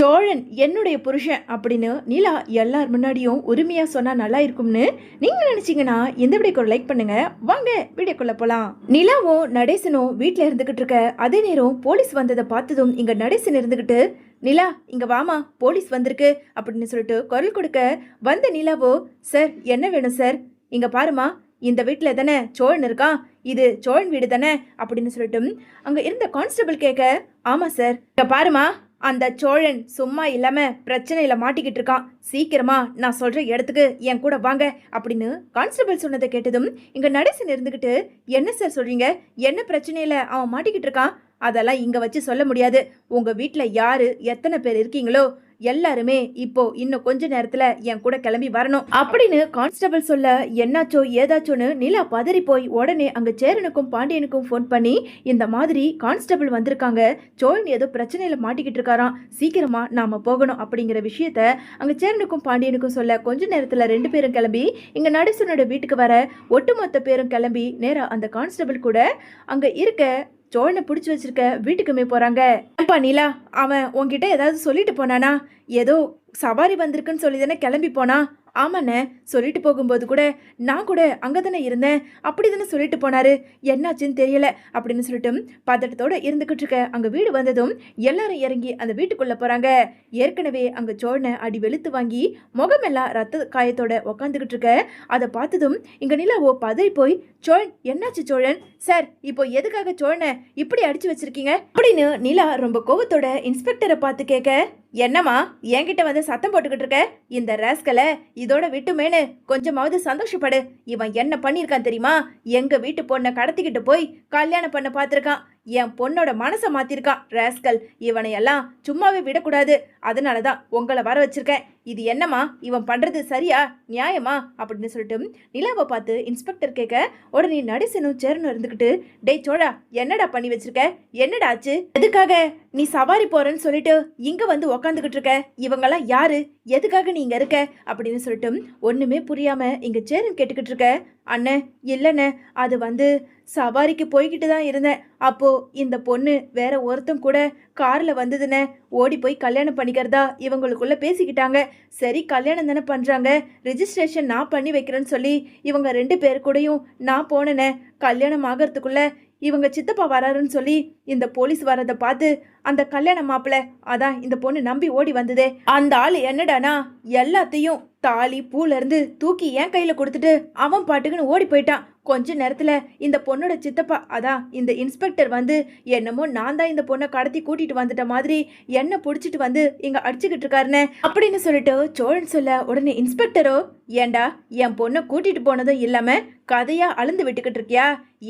சோழன் என்னுடைய புருஷன் அப்படின்னு நிலா எல்லார் முன்னாடியும் உரிமையா சொன்னா நல்லா இருக்கும்னு நீங்க நினைச்சீங்கன்னா இந்த வீடியோக்கு ஒரு லைக் பண்ணுங்க. வாங்க வீடியோக்குள்ள போலாம். நிலாவும் நடேசனும் வீட்டுல இருந்துகிட்டு இருக்க அதே நேரம் போலீஸ் வந்ததை பார்த்ததும் இங்க நடேசன் இருந்துகிட்டு, நிலா இங்க வாமா போலீஸ் வந்திருக்கு அப்படின்னு சொல்லிட்டு குரல் கொடுக்க வந்த நிலாவோ, சார் என்ன வேணும் சார், இங்க பாருமா இந்த வீட்டில் தானே சோழன் இருக்கான், இது சோழன் வீடு தானே அப்படின்னு சொல்லிட்டு அங்க இருந்த கான்ஸ்டபிள் கேட்க, ஆமா சார், இங்க பாருமா அந்த சோழன் சும்மா இல்லாம பிரச்சனையில மாட்டிக்கிட்டு இருக்கான், சீக்கிரமா நான் சொல்ற இடத்துக்கு என் கூட வாங்க அப்படின்னு கான்ஸ்டபிள் சொன்னதை கேட்டதும் இங்க நடேசன் இருந்துகிட்டு, என்ன சார் சொல்றீங்க, என்ன பிரச்சனையில அவன் மாட்டிக்கிட்டு இருக்கான், அதெல்லாம் இங்க வச்சு சொல்ல முடியாது, உங்க வீட்டுல யாரு எத்தனை பேர் இருக்கீங்களோ எல்லாருமே இப்போ இன்னும் கொஞ்ச நேரத்துல என் கூட கிளம்பி வரணும் அப்படின்னு கான்ஸ்டபிள் சொல்ல, என்னாச்சோ ஏதாச்சோன்னு நிலா பதறி போய் உடனே அங்க சேரனுக்கும் பாண்டியனுக்கும் ஃபோன் பண்ணி, இந்த மாதிரி கான்ஸ்டபிள் வந்திருக்காங்க, சோழன் ஏதோ பிரச்சனையில மாட்டிக்கிட்டு இருக்காராம், சீக்கிரமா நாம போகணும் அப்படிங்கிற விஷயத்த அங்க சேரனுக்கும் பாண்டியனுக்கும் சொல்ல, கொஞ்ச நேரத்துல ரெண்டு பேரும் கிளம்பி இங்க நடேசனோட வீட்டுக்கு வர ஒட்டுமொத்த பேரும் கிளம்பி நேரா அந்த கான்ஸ்டபிள் கூட அங்க இருக்க சோழனை பிடிச்சி வச்சிருக்க வீட்டுக்குமே போறாங்க. ஏன்பா நிலா, அவன் உன்கிட்ட ஏதாவது சொல்லிட்டு போனானா, ஏதோ சவாரி வந்திருக்குன்னு சொல்லி தானே கிளம்பி போனா? ஆமாண்ணே, சொல்லிட்டு போகும்போது கூட நான் கூட அங்கே தானே இருந்தேன், அப்படி தானே சொல்லிட்டு போனாரு, என்னாச்சுன்னு தெரியல அப்படின்னு சொல்லிட்டு பதட்டத்தோட இருந்துக்கிட்டு இருக்க அங்கே வீடு வந்ததும் எல்லாரும் இறங்கி அந்த வீட்டுக்குள்ளே போகிறாங்க. ஏற்கனவே அங்கே சோழனை அடி வெளுத்து வாங்கி முகமெல்லாம் ரத்த காயத்தோட உக்காந்துக்கிட்டு இருக்க அதை பார்த்ததும் இங்கே நிலாவோ பதறி போய், சோழன் என்னாச்சு சோழன் சார், இப்போ எதுக்காக சோழனை இப்படி அடிச்சு வச்சிருக்கீங்க அப்படின்னு நிலா ரொம்ப கோவத்தோட இன்ஸ்பெக்டரை பார்த்து கேட்க, என்னம்மா என்கிட்ட வந்து சத்தம் போட்டுக்கிட்டு இருக்க, இந்த ராஸ்கலை இதோட விட்டுமேனு கொஞ்சமாவது சந்தோஷப்படு, இவன் என்ன பண்ணியிருக்கான் தெரியுமா, எங்க வீட்டு பொண்ணை கடத்திக்கிட்டு போய் கல்யாணம் பண்ண பார்த்துருக்கான், என் பொண்ணோட மனசை மாத்திருக்கான் ராஸ்கல், இவனை எல்லாம் சும்மாவே விடக்கூடாது, அதனாலதான் உங்களை வர வச்சிருக்கேன், இது என்னம்மா இவன் பண்றது சரியா நியாயமா அப்படின்னு சொல்லிட்டு நிலாவை பார்த்து இன்ஸ்பெக்டர் கேட்க, உடனே நடேசனும் சேரனும் இருந்துக்கிட்டு, டேய் சோழா என்னடா பண்ணி வச்சிருக்க, என்னடா ஆச்சு, எதுக்காக நீ சவாரி போறேன்னு சொல்லிட்டு இங்க வந்து உக்காந்துக்கிட்டு இருக்க, இவங்கெல்லாம் யாரு, எதுக்காக நீ இங்க இருக்க அப்படின்னு சொல்லிட்டு ஒண்ணுமே புரியாம இங்க சேரன் கேட்டுக்கிட்டு இருக்க. அண்ணே இல்லைண்ணே, அது வந்து சவாரிக்கு போய்கிட்டு தான் இருந்தேன், அப்போ இந்த பொண்ணு வேற ஒருத்தம் கூட கார்ல வந்ததுண்ணே, ஓடி போய் கல்யாணம் பண்ணிக்கிறதா இவங்களுக்குள்ள பேசிக்கிட்டாங்க, சரி கல்யாணம் தானே பண்றாங்க, ரிஜிஸ்ட்ரேஷன் நான் பண்ணி வைக்கிறேன்னு சொல்லி இவங்க ரெண்டு பேர் கூடயும் நான் போனேனே, கல்யாணம் ஆகிறதுக்குள்ள இவங்க சித்தப்பா வராருன்னு சொல்லி இந்த போலீஸ் வரதை பார்த்து அந்த கல்யாண மாப்பிள்ள அதான் இந்த பொண்ணு நம்பி ஓடி வந்ததே, அந்த ஆள் என்னடானா எல்லாத்தையும் தாலி பூல இருந்து தூக்கி என் கையில கொடுத்துட்டு அவன் பாட்டுக்குன்னு ஓடி போயிட்டான். கொஞ்ச நேரத்துல இந்த பொண்ணோட சித்தப்பா அதான் இந்த இன்ஸ்பெக்டர் வந்து என்னமோ நான் தான் இந்த பொண்ணை கடத்தி கூட்டிட்டு வந்துட்ட மாதிரி என்ன பிடிச்சிட்டு வந்து இங்க அடிச்சுக்கிட்டு இருக்காருன்னு அப்படின்னு சொல்லிட்டு சோழன் சொல்ல, உடனே இன்ஸ்பெக்டரோ, ஏண்டா என் பொண்ணை கூட்டிட்டு போனதும் இல்லாம கதையா அழுந்து விட்டுக்கிட்டு இருக்கியா,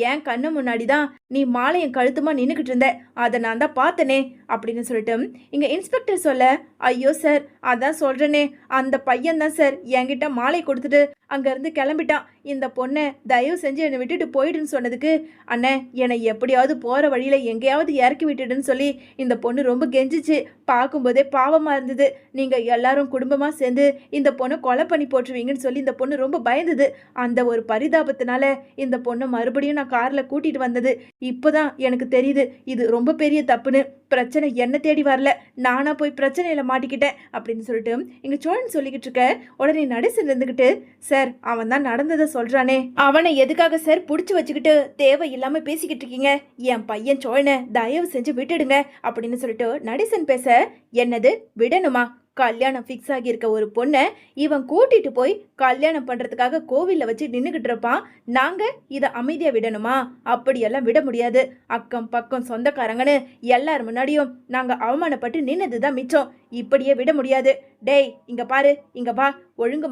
என் கண்ணு முன்னாடி தான் நீ மாலையும் கழுத்துமா நின்னுக்கிட்டு இருந்த, அதை நான் தான் பார்த்தனே அப்படின்னு சொல்லிட்டு இங்க இன்ஸ்பெக்டர் சொல்ல, ஐயோ சார் அதான் சொல்றேனே, அந்த பையன் தான் சார் என்கிட்ட மாலை கொடுத்துட்டு அங்கேருந்து கிளம்பிட்டான், இந்த பொண்ணை தயவு செஞ்சு என்னை விட்டுட்டு போயிடுன்னு சொன்னதுக்கு, அண்ணே என்னை எப்படியாவது போகிற வழியில் எங்கேயாவது இறக்கி விட்டுடுன்னு சொல்லி இந்த பொண்ணு ரொம்ப கெஞ்சிச்சு, பார்க்கும்போதே பாவமாக இருந்தது, நீங்கள் எல்லாரும் குடும்பமாக சேர்ந்து இந்த பொண்ணை கொலை பண்ணி போட்டுருவீங்கன்னு சொல்லி இந்த பொண்ணு ரொம்ப பயந்தது, அந்த ஒரு பரிதாபத்தினால இந்த பொண்ணை மறுபடியும் நான் காரில் கூட்டிகிட்டு வந்தது, இப்போதான் எனக்கு தெரியுது இது ரொம்ப பெரிய தப்புன்னு, பிரச்சனை என்ன தேடி வரல, நானா போய் பிரச்சனையில் மாட்டிக்கிட்டேன் அப்படின்னு சொல்லிட்டு இங்கே சோழன் சொல்லிக்கிட்டு இருக்க. உடனே நடேசன் இருந்துக்கிட்டு, சார் அவன் தான் நடந்ததை சொல்றானே, அவனை எதுக்காக சார் புடிச்சு வச்சுக்கிட்டு தேவையில்லாம பேசிக்கிட்டு இருக்கீங்க, என் பையன் சோழனை தயவு செஞ்சு விட்டுடுங்க அப்படின்னு சொல்லிட்டு நடேசன் பேச, என்னது விடணுமா, கல்யாணம் ஃபிக்ஸ் ஆகியிருக்க ஒரு பொண்ணை இவன் கூட்டிட்டு போய் கல்யாணம் பண்றதுக்காக கோவில்ல வச்சு நின்றுகிட்டு இருப்பான், நாங்க இதை அமைதியா விடணுமா, அப்படியெல்லாம் விட முடியாது, அக்கம் பக்கம் சொந்தக்காரங்கன்னு எல்லார் முன்னாடியும் நாங்க அவமானப்பட்டு நின்னதுதான் மிச்சம், இப்படியே விட முடியாது, டேய் இங்க பாரு இங்க வா, ஒழுங்கு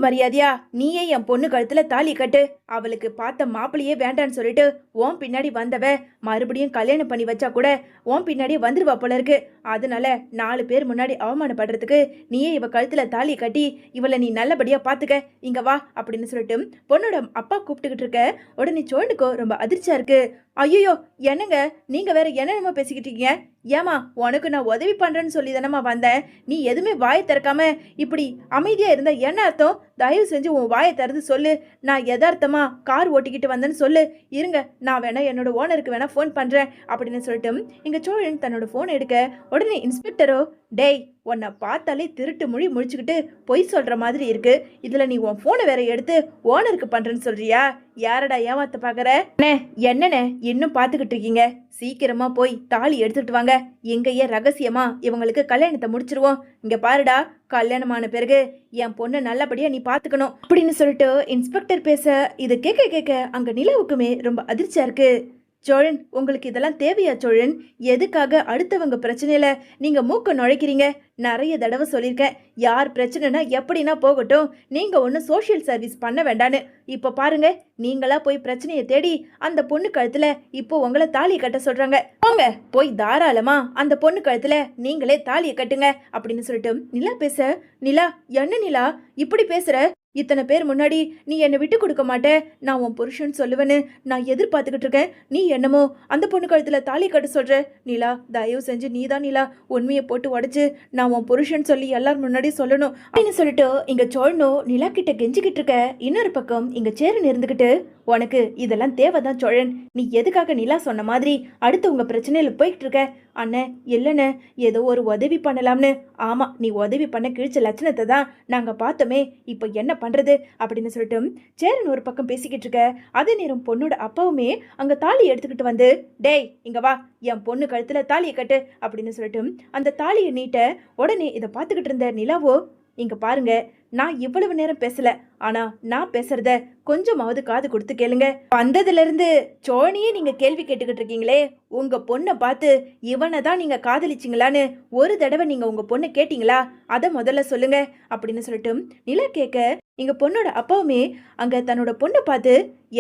மரியாதையா நீயே என் பொண்ணு கழுத்துல தாலி கட்டு, அவளுக்கு பார்த்த மாப்பிள்ளையே வேண்டான்னு சொல்லிட்டு உன் பின்னாடி வந்தவ மறுபடியும் கல்யாணம் பண்ணி வச்சா கூட உன் பின்னாடியே வந்துருவா போல இருக்கு, அதனால 4 பேர் முன்னாடி அவமானப்படுறதுக்கு நீயே இவ கழுத்துல தாலி கட்டி இவளை நீ நல்லபடியா பாத்துக்க, இங்க வா அப்படின்னு சொல்லிட்டு பொண்ணோட அப்பா கூப்பிட்டுக்கிட்டு இருக்க. உடனே சோழனுக்கோ ரொம்ப அதிர்ச்சியா இருக்கு, ஐயோ என்னங்க நீங்க வேற என்னென்னமோ பேசிக்கிட்டு இருக்கீங்க, ஏமா உனக்கு நான் உதவி பண்றேன்னு சொல்லி தானம்மா வந்தேன். நீ எதுவுமே வாயை திறக்காம இப்படி அமைதியா இருந்த என்ன அர்த்தம்? தயவு செஞ்சு உன் வாயை திறந்து சொல்லு. நான் யதார்த்தமா கார் ஓட்டிக்கிட்டு வந்தேன்னு சொல்லு. இருங்க, நான் வேணா என்னோட ஓனருக்கு வேணா ஃபோன் பண்றேன் அப்படின்னு சொல்லிட்டு இங்க சோழன் தன்னோட ஃபோன் எடுக்க உடனே இன்ஸ்பெக்டரோ, டேய் உன்னை பார்த்தாலே திருட்டு மொழி முழிச்சுக்கிட்டு பொய் சொல்ற மாதிரி இருக்கு. இதுல நீ உன் போனை வேற எடுத்து ஓனருக்கு பண்றேன்னு சொல்றியா? யாரடா ஏமாத்த பாக்குற? என்னண்ணே இன்னும் பாத்துக்கிட்டு இருக்கீங்க? சீக்கிரமா போய் தாலி எடுத்துக்கிட்டு வாங்க. எங்கேயே ரகசியமா இவங்களுக்கு கல்யாணத்தை முடிச்சிருவோம். இங்க பாருடா, கல்யாணமான பிறகு என் பொண்ணு நல்லபடியா நீ பாத்துக்கணும் அப்படின்னு சொல்லிட்டு இன்ஸ்பெக்டர் பேச இதை கேட்க கேட்க அங்க நிலவுக்குமே ரொம்ப அதிர்ச்சியா இருக்கு. சோழன், உங்களுக்கு இதெல்லாம் தேவையா சோழன்? எதுக்காக அடுத்தவங்க பிரச்சனையில நீங்க மூக்க நுழைக்கிறீங்க? நிறைய தடவை சொல்லியிருக்கேன், யார் பிரச்சனைனா எப்படின்னா போகட்டும், நீங்க ஒன்றும் சோஷியல் சர்வீஸ் பண்ண வேண்டான்னு. இப்போ பாருங்க, நீங்களா போய் பிரச்சனையை தேடி அந்த பொண்ணு கழுத்துல இப்போ உங்களை தாலி கட்ட சொல்றாங்க. போங்க போய் தாராளமா அந்த பொண்ணு கழுத்துல நீங்களே தாலியை கட்டுங்க அப்படின்னு சொல்லிட்டு நிலா பேச, நிலா என்ன நிலா இப்படி பேசுற? இத்தனை பேர் முன்னாடி நீ என்னை விட்டு கொடுக்க மாட்டே, நான் உன் புருஷன் சொல்லுவேன்னு நான் எதிர்பார்த்துக்கிட்டு இருக்கேன். நீ என்னமோ அந்த பொண்ணு கழுத்துல தாலி கட்ட சொல்ற. நிலா, தயவு செஞ்சு நீதான் நிலா உண்மையை போட்டு உடைச்சு நான் உன் புருஷன் சொல்லி எல்லாரும் முன்னாடி சொல்லணும் அப்படின்னு சொல்லிட்டு இங்க சோழனும் நிலா கிட்ட கெஞ்சிக்கிட்டு இருக்க. இன்னொரு பக்கம் இங்க சேரன் இருந்துகிட்டு, உனக்கு இதெல்லாம் தேவைதான் சோழன். நீ எதுக்காக நிலா சொன்ன மாதிரி அடுத்து உங்க பிரச்சனையில போய்கிட்டு இருக்க? அண்ணே இல்லைண்ணே, ஏதோ ஒரு உதவி பண்ணலாம்னு. ஆமா, நீ உதவி பண்ண கிழிச்ச லட்சணத்தை தான் நாங்க பார்த்தோமே. இப்போ என்ன பண்றது அப்படின்னு சொல்லிட்டு சேரன் ஒரு பக்கம் பேசிக்கிட்டு இருக்க. அதே நேரம் பொண்ணோட அப்பாவுமே அங்க தாலி எடுத்துக்கிட்டு வந்து, டேய் இங்க வா, என் பொண்ணு கழுத்துல தாலியை கட்டு அப்படின்னு சொல்லிட்டு அந்த தாலியை நீட்ட. உடனே இதை பார்த்துக்கிட்டு இருந்த நிலாவோ, இங்க பாருங்க, நான் இவ்வளவு நேரம் பேசல, ஆனா நான் பேசுறத கொஞ்சமாவது காது கொடுத்து கேளுங்க. வந்ததுல இருந்து சோனியே நீங்க கேள்வி கேட்டுக்கிட்டு இருக்கீங்களே, உங்க பொண்ணை பார்த்து இவனை தான் நீங்க காதலிச்சிங்களான்னு ஒரு தடவை நீங்க உங்க பொண்ணை கேட்டீங்களா? அதை முதல்ல சொல்லுங்க அப்படின்னு சொல்லிட்டு நிலா கேட்க, எங்க பொண்ணோட அப்பாவுமே அங்க தன்னோட பொண்ணை பார்த்து,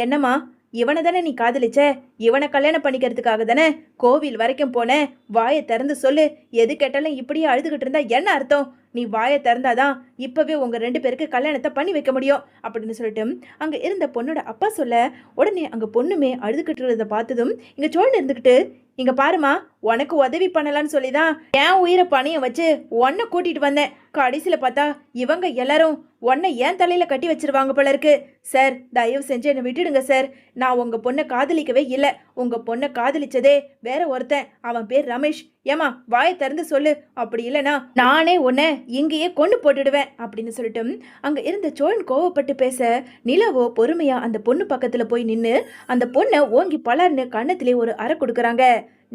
என்னம்மா இவனை தானே நீ காதலிச்ச? இவனை கல்யாணம் பண்ணிக்கிறதுக்காக தானே கோவில் வரைக்கும் போனேன். வாயை திறந்து சொல்லு, எது கேட்டாலும் இப்படியே அழுதுகிட்டு இருந்தா என்ன அர்த்தம்? நீ வாயை திறந்தாதான் இப்பவே உங்க 2 பேருக்கு கல்யாணத்தை பண்ணி வைக்க முடியும் அப்படின்னு சொல்லிட்டு அங்க இருந்த பொண்ணோட அப்பா சொல்ல, உடனே அங்க பொண்ணுமே அழுதுகிட்டு இருந்ததை பார்த்ததும் இங்க சோழன் இருந்துகிட்டு, இங்க பாருமா, உனக்கு உதவி பண்ணலான்னு சொல்லிதான் என் உயிரை பணிய வச்சு உன்னை கூட்டிட்டு வந்தேன். கடைசியில பார்த்தா இவங்க எல்லாரும் உன்னை ஏன் தலையில கட்டி வச்சிருவாங்க போல இருக்கு. சார், தயவு செஞ்சு என்னை விட்டுடுங்க சார். நான் உங்க பொண்ணை காதலிக்கவே இல்லை. உங்க பொண்ணை காதலிச்சதே வேற ஒருத்தன், அவன் பேர் ரமேஷ். ஏமா வாயை திறந்து சொல்லு, அப்படி இல்லைனா நானே உன்னை இங்கேயே கொண்டு போட்டுடுவேன் அப்படின்னு சொல்லிட்டு அங்க இருந்த சோழன் கோவப்பட்டு பேச, நிலாவோ பொறுமையா அந்த பொண்ணு பக்கத்துல போய் நின்று அந்த பொண்ணை ஓங்கி பலர்னு கண்ணத்திலே ஒரு அறை கொடுக்குறாங்க.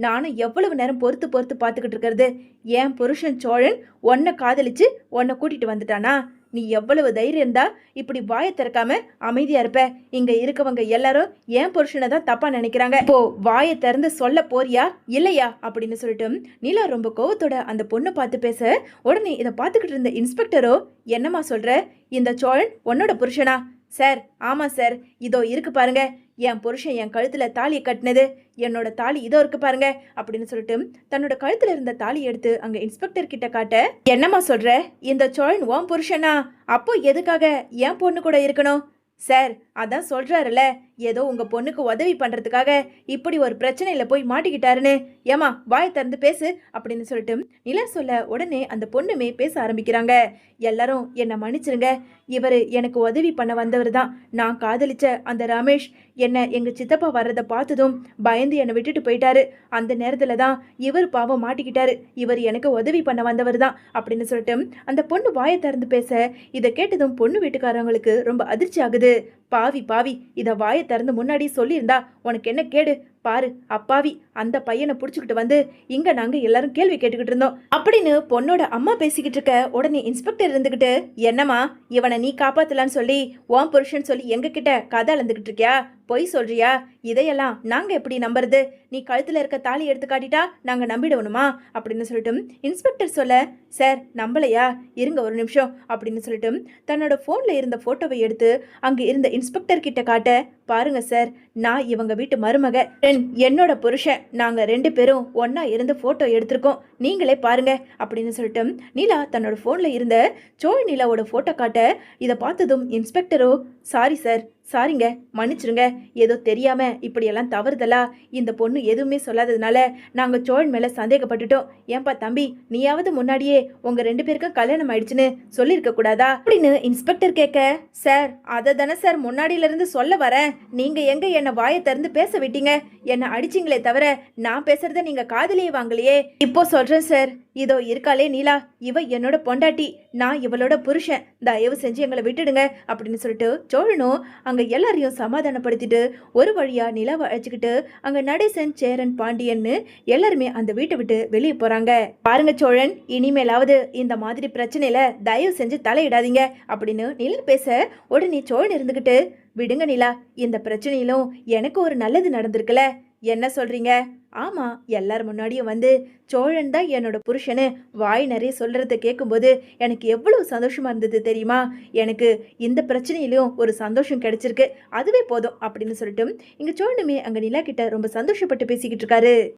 நானும் எவ்வளவு நேரம் பொறுத்து பொறுத்து பார்த்துக்கிட்டு இருக்கிறது? என் புருஷன் சோழன் உன்னை காதலிச்சு உன்னை கூட்டிட்டு வந்துட்டானா? நீ எவ்வளவு தைரியம் இருந்தா இப்படி வாயை திறக்காம அமைதியா இருப்ப? இங்க இருக்கவங்க எல்லாரும் என் புருஷனை தான் தப்பா நினைக்கிறாங்க. இப்போ வாயை திறந்து சொல்ல போறியா இல்லையா அப்படின்னு சொல்லிட்டு நிலா ரொம்ப கோவத்தோட அந்த பொண்ணை பார்த்து பேச, உடனே இதை பார்த்துக்கிட்டு இருந்த இன்ஸ்பெக்டரோ, என்னம்மா சொல்ற? இந்த சோழன் உன்னோட புருஷனா? சார், ஆமா சார், இதோ இருக்கு பாருங்க, என் புருஷன் என் கழுத்துல தாலியை கட்டினது. என்னோட தாலி இதோ இருக்கு பாருங்க அப்படின்னு சொல்லிட்டு தன்னோட கழுத்துல இருந்த தாலி எடுத்து அங்க இன்ஸ்பெக்டர் கிட்ட காட்ட, என்னம்மா சொல்ற? இந்த சோழன் உன் புருஷனா? அப்போ எதுக்காக என் பொண்ணு கூட இருக்கணும்? சார், அதான் சொல்றாருல, ஏதோ உங்க பொண்ணுக்கு உதவி பண்றதுக்காக இப்படி ஒரு பிரச்சனையில போய் மாட்டிக்கிட்டாருன்னு. ஏமா வாயை திறந்து பேசு அப்படின்னு சொல்லிட்டு நிலா சொல்ல, உடனே அந்த பொண்ணுமே பேச ஆரம்பிக்கிறாங்க. எல்லாரும் என்னை மன்னிச்சிருங்க, இவர் எனக்கு உதவி பண்ண வந்தவர் தான். நான் காதலிச்ச அந்த ரமேஷ் என்னை எங்க சித்தப்பா வர்றதை பார்த்ததும் பயந்து என்னை விட்டுட்டு போயிட்டாரு. அந்த நேரத்துல தான் இவர் பாவம் மாட்டிக்கிட்டாரு. இவர் எனக்கு உதவி பண்ண வந்தவர் தான் அப்படின்னு சொல்லிட்டு அந்த பொண்ணு வாயை திறந்து பேச, இதை கேட்டதும் பொண்ணு வீட்டுக்காரங்களுக்கு ரொம்ப அதிர்ச்சி ஆகுது. பாவி பாவி, இத வாயை திறந்து முன்னாடி சொல்லியிருந்தா உனக்கு என்ன கேடு? பாரு அப்பாவி, அந்த பையனை புடிச்சுக்கிட்டு வந்து இங்க நாங்க எல்லாரும் கேள்வி கேட்டுக்கிட்டு இருந்தோம் அப்படின்னு பொண்ணோட அம்மா பேசிக்கிட்டு இருக்க. உடனே இன்ஸ்பெக்டர் இருந்துகிட்டு, என்னம்மா இவனை நீ காப்பாத்தலான்னு சொல்லி உன் புருஷன் சொல்லி எங்க கிட்ட கதை அளந்துகிட்டு இருக்கியா? பொய் சொல்றியா? இதையெல்லாம் நாங்க எப்படி நம்புறது? நீ கழுத்துல இருக்க தாலி எடுத்து காட்டிட்டா நாங்க நம்பிடுவணுமா அப்படின்னு சொல்லிட்டு இன்ஸ்பெக்டர் சொல்ல, சார் நம்பலையா? இருங்க ஒரு நிமிஷம் அப்படின்னு சொல்லிட்டு தன்னோட போன்ல இருந்த போட்டோவை எடுத்து அங்க இருந்த இன்ஸ்பெக்டர் கிட்ட காட்ட, பாருங்க சார், நான் இவங்க வீட்டு மருமக, என்னோட புருஷன், நாங்க 2 பேரும் ஒன்னா இருந்து போட்டோ எடுத்திருக்கோம், நீங்களே பாருங்க அப்படின்னு சொல்லிட்டு நீலா தன்னோட போன்ல இருந்த சோழ நிலாவோட போட்டோ காட்ட, இதை பார்த்ததும் இன்ஸ்பெக்டரோ, சாரி சார், சாரிங்க, மன்னிச்சிருங்க. ஏதோ தெரியாம இப்படியெல்லாம் தவறுதலா இந்த பொண்ணு எதுவுமே சொல்லாததுனால நாங்க சோழன் மேல சந்தேகப்பட்டுட்டோம். ஏன்பா தம்பி, நீயாவது முன்னாடியே உங்க 2 பேருக்கும் கல்யாணம் ஆயிடுச்சுன்னு சொல்லியிருக்க கூடாதா அப்படின்னு இன்ஸ்பெக்டர் கேட்க, சார் அதை தானே சார் முன்னாடியில இருந்து சொல்ல வரேன். நீங்க எங்க என்ன வாயை திறந்து பேச விட்டீங்க? என்ன அடிச்சிங்களே தவிர நான் பேசுறத நீங்க காதுலயே வாங்கலையே. இப்போ சொல்றேன் சார், இதோ இருக்காளே நீலா, இவ என்னோட பொண்டாட்டி, நான் இவளோட புருஷன். தயவு செஞ்சு எங்களை விட்டுடுங்க அப்படின்னு சொல்லிட்டு சோழனும் அங்க எல்லாரையும் சமாதானப்படுத்திட்டு ஒரு வழியா நிலாவை அழைச்சிக்கிட்டு அங்க நடேசன், சேரன், பாண்டியன்னு எல்லாருமே அந்த வீட்டை விட்டு வெளியே போறாங்க. பாருங்க சோழன், இனிமேலாவது இந்த மாதிரி பிரச்சனையில தயவு செஞ்சு தலையிடாதீங்க அப்படின்னு நிலா பேச, உடனே சோழன் இருந்துகிட்டு, விடுங்க நிலா, இந்த பிரச்சனையிலும் எனக்கு ஒரு நல்லது நடந்திருக்குல, என்ன சொல்றீங்க? ஆமா, எல்லார் முன்னாடியும் வந்து சோழன் தான் என்னோட புருஷனு வாய் நிறைய சொல்றத கேட்கும்போது எனக்கு எவ்வளவு சந்தோஷமா இருந்தது தெரியுமா? எனக்கு இந்த பிரச்சனையிலும் ஒரு சந்தோஷம் கிடைச்சிருக்கு, அதுவே போதும் அப்படின்னு சொல்லிட்டு இங்க சோழனுமே அங்க நிலா கிட்ட ரொம்ப சந்தோஷப்பட்டு பேசிக்கிட்டு இருக்காரு.